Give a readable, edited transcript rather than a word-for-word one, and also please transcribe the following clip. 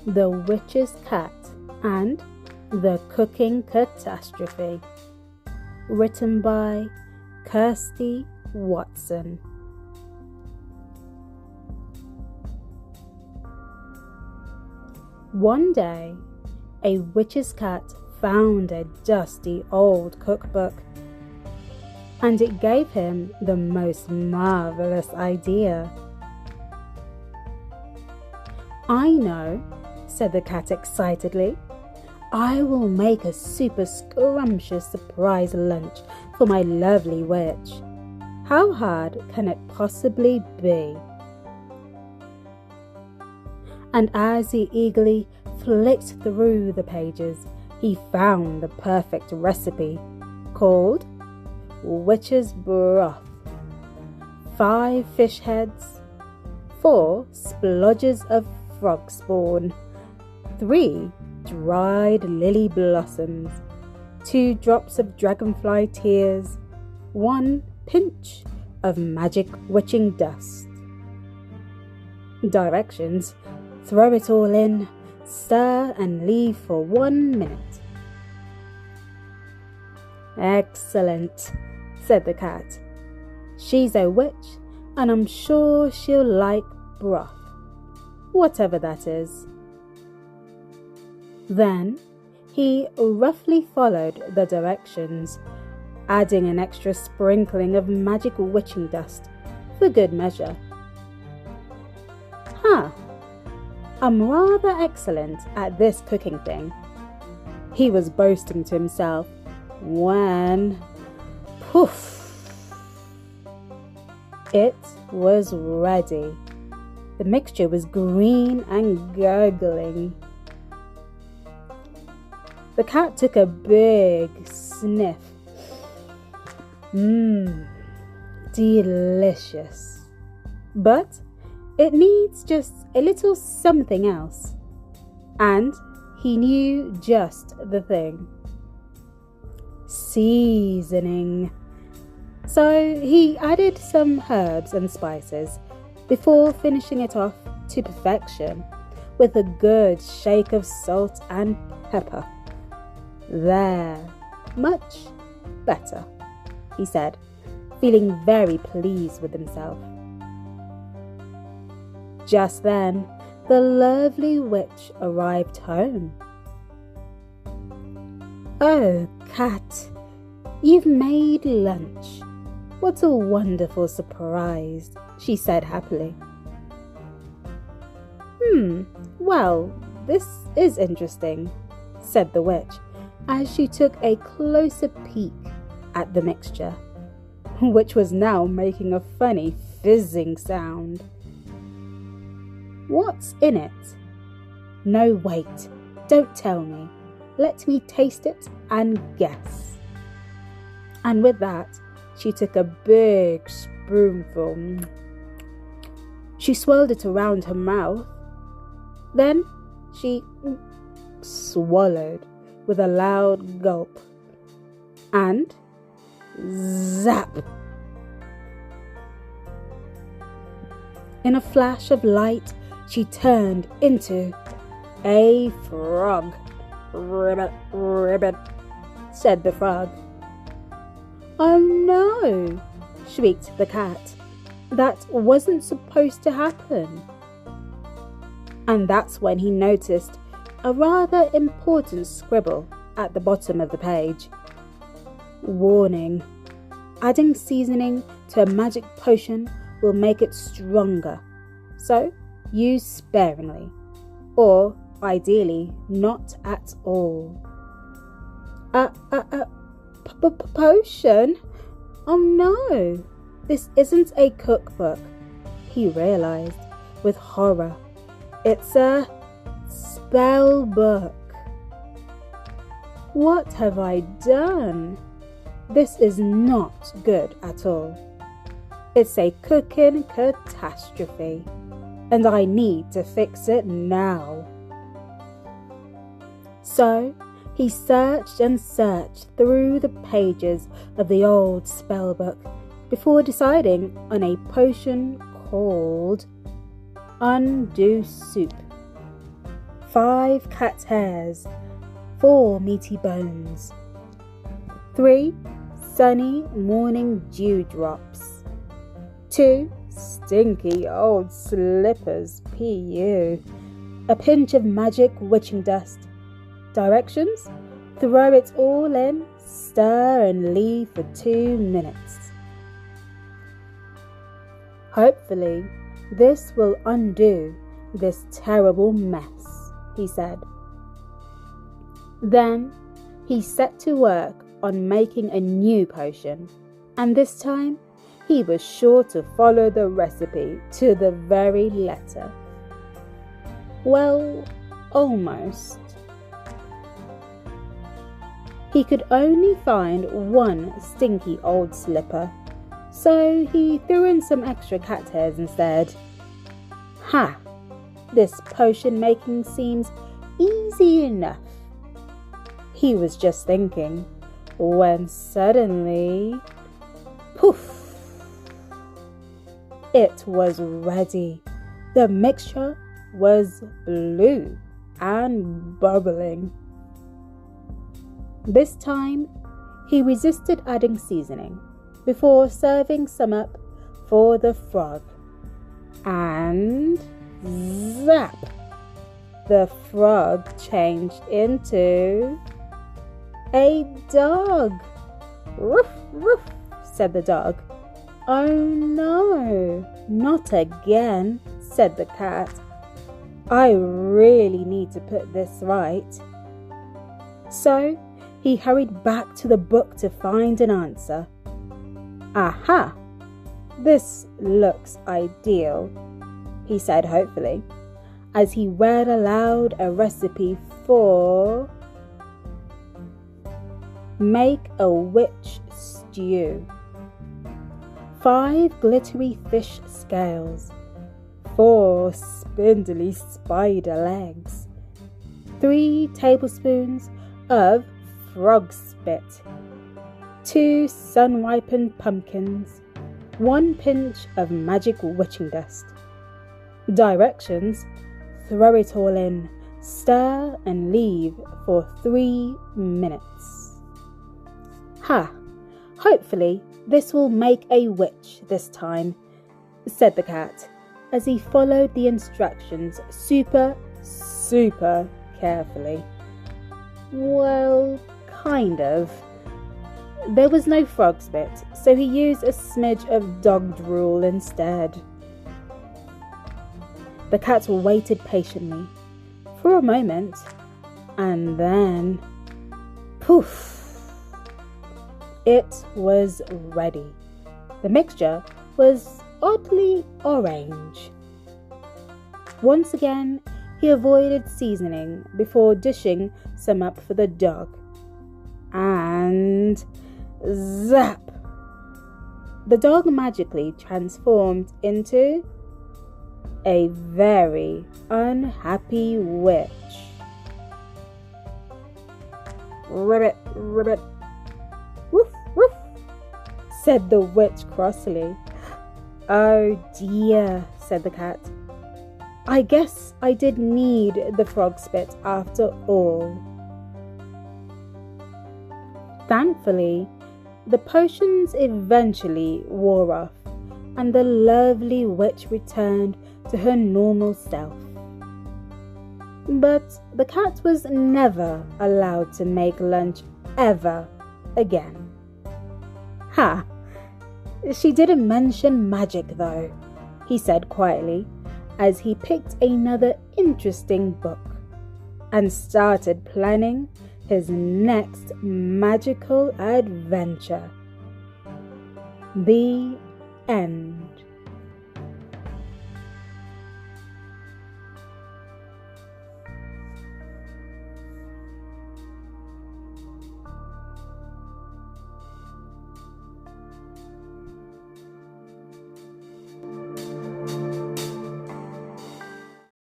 The Witch's Cat and the Cooking Catastrophe. Written by Kirstie Watson. One day, a witch's cat found a dusty old cookbook, and it gave him the most marvelous idea. "I know," said the cat excitedly. "I will make a super-scrumptious surprise lunch for my lovely witch. How hard can it possibly be?" And as he eagerly flicked through the pages, he found the perfect recipe called Witch's Broth. 5 fish heads, 4 splodges of frog spawn, 3 dried lily blossoms, 2 drops of dragonfly tears, 1 pinch of magic witching dust. Directions: throw it all in, stir and leave for 1 minute. "Excellent," said the cat. "She's a witch, and I'm sure she'll like broth, whatever that is." Then he roughly followed the directions, adding an extra sprinkling of magic witching dust for good measure. I'm rather excellent at this cooking thing," he was boasting to himself, when, poof, it was ready. The mixture was green and gurgling. The cat took a big sniff. Delicious. But it needs just a little something else. And he knew just the thing: seasoning. So he added some herbs and spices before finishing it off to perfection with a good shake of salt and pepper. "There, much better," he said, feeling very pleased with himself. Just then, the lovely witch arrived home. "Oh, cat, you've made lunch. What a wonderful surprise," she said happily. Well, this is interesting," said the witch, as she took a closer peek at the mixture, which was now making a funny fizzing sound. "What's in it?" "No, wait, don't tell me. Let me taste it and guess." And with that, she took a big spoonful. She swirled it around her mouth. Then she swallowed with a loud gulp. And zap! In a flash of light, she turned into a frog. "Ribbit, ribbit," said the frog. "Oh no," shrieked the cat. "That wasn't supposed to happen." And that's when he noticed a rather important scribble at the bottom of the page. "Warning: adding seasoning to a magic potion will make it stronger, so use sparingly, or ideally not at all." Potion? Oh no, this isn't a cookbook, he realized with horror. It's a spell book. What have I done? This is not good at all. It's a cooking catastrophe, and I need to fix it now. So he searched and searched through the pages of the old spellbook before deciding on a potion called Undo Soup. 5 cat's hairs, 4 meaty bones, 3 sunny morning dewdrops, 2 stinky old slippers, pu, a pinch of magic witching dust. Directions: throw it all in, stir and leave for 2 minutes. Hopefully, this will undo this terrible mess, he said. Then he set to work on making a new potion, and this time he was sure to follow the recipe to the very letter. Well, almost. He could only find 1 stinky old slipper, so he threw in some extra cat hairs instead. Ha! This potion making seems easy enough. He was just thinking, when suddenly, poof! It was ready. The mixture was blue and bubbling. This time, he resisted adding seasoning before serving some up for the frog. And zap! The frog changed into a dog. Ruff, ruff, said the dog. Oh no, not again, said the cat. I really need to put this right. So he hurried back to the book to find an answer. Aha! This looks ideal, he said hopefully, as he read aloud a recipe for make a witch stew. 5 glittery fish scales, 4 spindly spider legs, 3 tablespoons of frog spit, 2 sun-ripened pumpkins, 1 pinch of magic witching dust. Directions: throw it all in, stir and leave for 3 minutes. Ha! Hopefully this will make a witch this time, said the cat, as he followed the instructions super carefully. Well, kind of. There was no frog spit, so he used a smidge of dog drool instead. The cat waited patiently for a moment, and then, poof! It was ready. The mixture was oddly orange. Once again, he avoided seasoning before dishing some up for the dog. And zap! The dog magically transformed into a very unhappy witch. Ribbit, ribbit. Woof, woof, said the witch crossly. Oh dear, said the cat. I guess I did need the frog spit after all. Thankfully, the potions eventually wore off, and the lovely witch returned to her normal self. But the cat was never allowed to make lunch ever again. Ha! She didn't mention magic though, he said quietly, as he picked another interesting book and started planning his next magical adventure. The end.